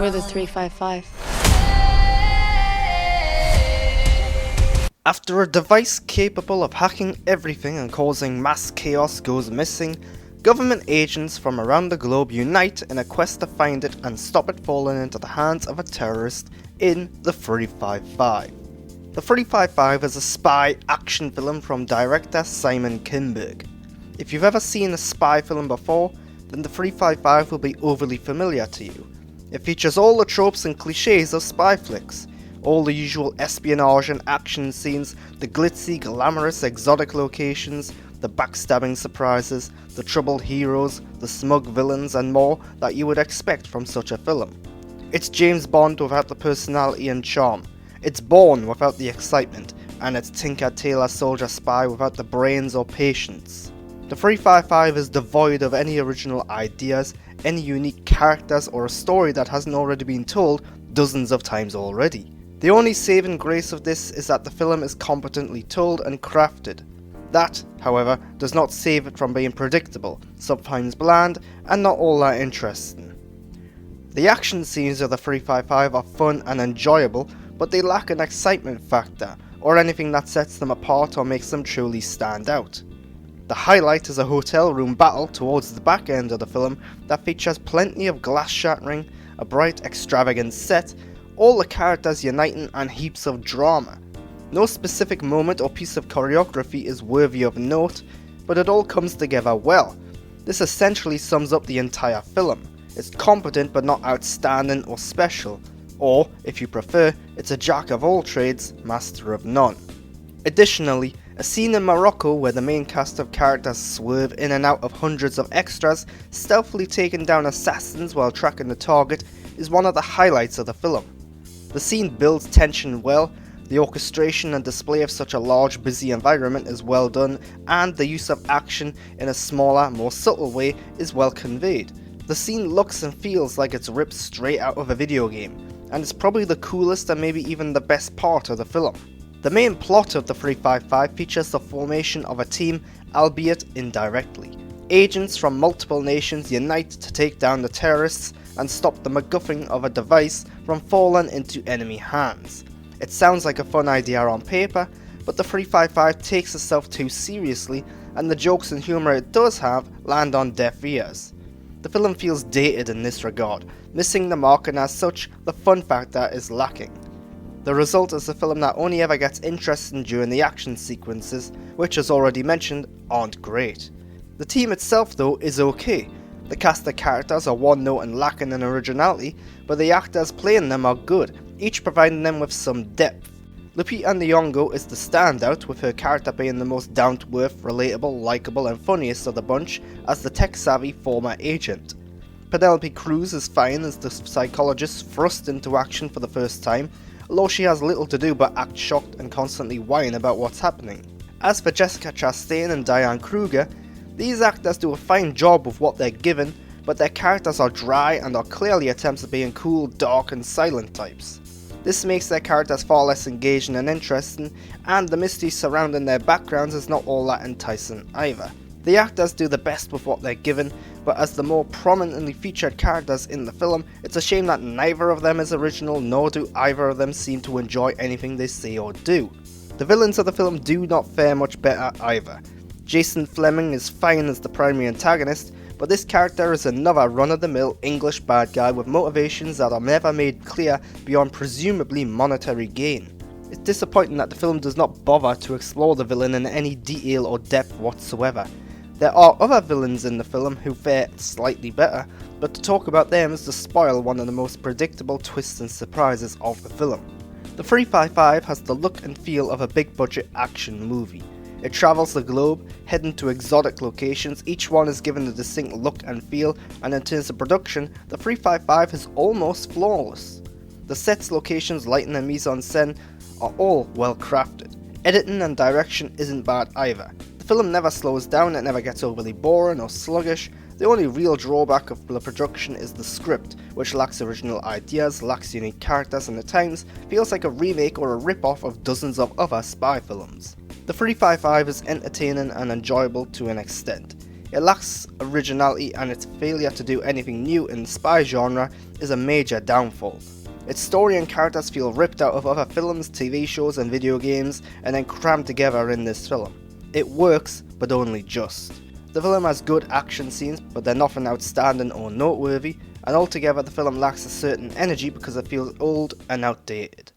We're the 355. After a device capable of hacking everything and causing mass chaos goes missing, government agents from around the globe unite in a quest to find it and stop it falling into the hands of a terrorist in The 355. The 355 is a spy action film from director Simon Kinberg. If you've ever seen a spy film before, then The 355 will be overly familiar to you. It features all the tropes and cliches of spy flicks, all the usual espionage and action scenes, the glitzy, glamorous, exotic locations, the backstabbing surprises, the troubled heroes, the smug villains and more that you would expect from such a film. It's James Bond without the personality and charm. It's Bourne without the excitement, and it's Tinker Tailor Soldier Spy without the brains or patience. The 355 is devoid of any original ideas, any unique characters or a story that hasn't already been told dozens of times already. The only saving grace of this is that the film is competently told and crafted. That, however, does not save it from being predictable, sometimes bland, and not all that interesting. The action scenes of the 355 are fun and enjoyable, but they lack an excitement factor, or anything that sets them apart or makes them truly stand out. The highlight is a hotel room battle towards the back end of the film that features plenty of glass shattering, a bright, extravagant set, all the characters uniting and heaps of drama. No specific moment or piece of choreography is worthy of note, but it all comes together well. This essentially sums up the entire film. It's competent but not outstanding or special, or, if you prefer, it's a jack of all trades, master of none. Additionally, a scene in Morocco where the main cast of characters swerve in and out of hundreds of extras, stealthily taking down assassins while tracking the target, is one of the highlights of the film. The scene builds tension well, the orchestration and display of such a large, busy environment is well done, and the use of action in a smaller, more subtle way is well conveyed. The scene looks and feels like it's ripped straight out of a video game, and it's probably the coolest and maybe even the best part of the film. The main plot of the 355 features the formation of a team, albeit indirectly. Agents from multiple nations unite to take down the terrorists and stop the MacGuffin of a device from falling into enemy hands. It sounds like a fun idea on paper, but the 355 takes itself too seriously, and the jokes and humour it does have land on deaf ears. The film feels dated in this regard, missing the mark, and as such, the fun factor is lacking. The result is a film that only ever gets interesting during the action sequences, which as already mentioned, aren't great. The team itself though is okay. The cast of characters are one note and lacking in originality, but the actors playing them are good, each providing them with some depth. Lupita Nyong'o is the standout, with her character being the most down-to-earth, relatable, likeable and funniest of the bunch as the tech-savvy former agent. Penelope Cruz is fine as the psychologist thrust into action for the first time, although she has little to do but act shocked and constantly whine about what's happening. As for Jessica Chastain and Diane Kruger, these actors do a fine job with what they're given, but their characters are dry and are clearly attempts at being cool, dark and silent types. This makes their characters far less engaging and interesting, and the mystery surrounding their backgrounds is not all that enticing either. The actors do the best with what they're given, but as the more prominently featured characters in the film, it's a shame that neither of them is original, nor do either of them seem to enjoy anything they say or do. The villains of the film do not fare much better either. Jason Fleming is fine as the primary antagonist, but this character is another run-of-the-mill English bad guy with motivations that are never made clear beyond presumably monetary gain. It's disappointing that the film does not bother to explore the villain in any detail or depth whatsoever. There are other villains in the film who fare slightly better, but to talk about them is to spoil one of the most predictable twists and surprises of the film. The 355 has the look and feel of a big-budget action movie. It travels the globe, heading to exotic locations, each one is given a distinct look and feel, and in terms of production, the 355 is almost flawless. The sets, locations, lighting and mise-en-scène are all well crafted. Editing and direction isn't bad either. The film never slows down, it never gets overly boring or sluggish. The only real drawback of the production is the script, which lacks original ideas, lacks unique characters and at times feels like a remake or a rip-off of dozens of other spy films. The 355 is entertaining and enjoyable to an extent. It lacks originality, and its failure to do anything new in the spy genre is a major downfall. Its story and characters feel ripped out of other films, TV shows and video games and then crammed together in this film. It works, but only just. The film has good action scenes, but they're nothing outstanding or noteworthy, and altogether the film lacks a certain energy because it feels old and outdated.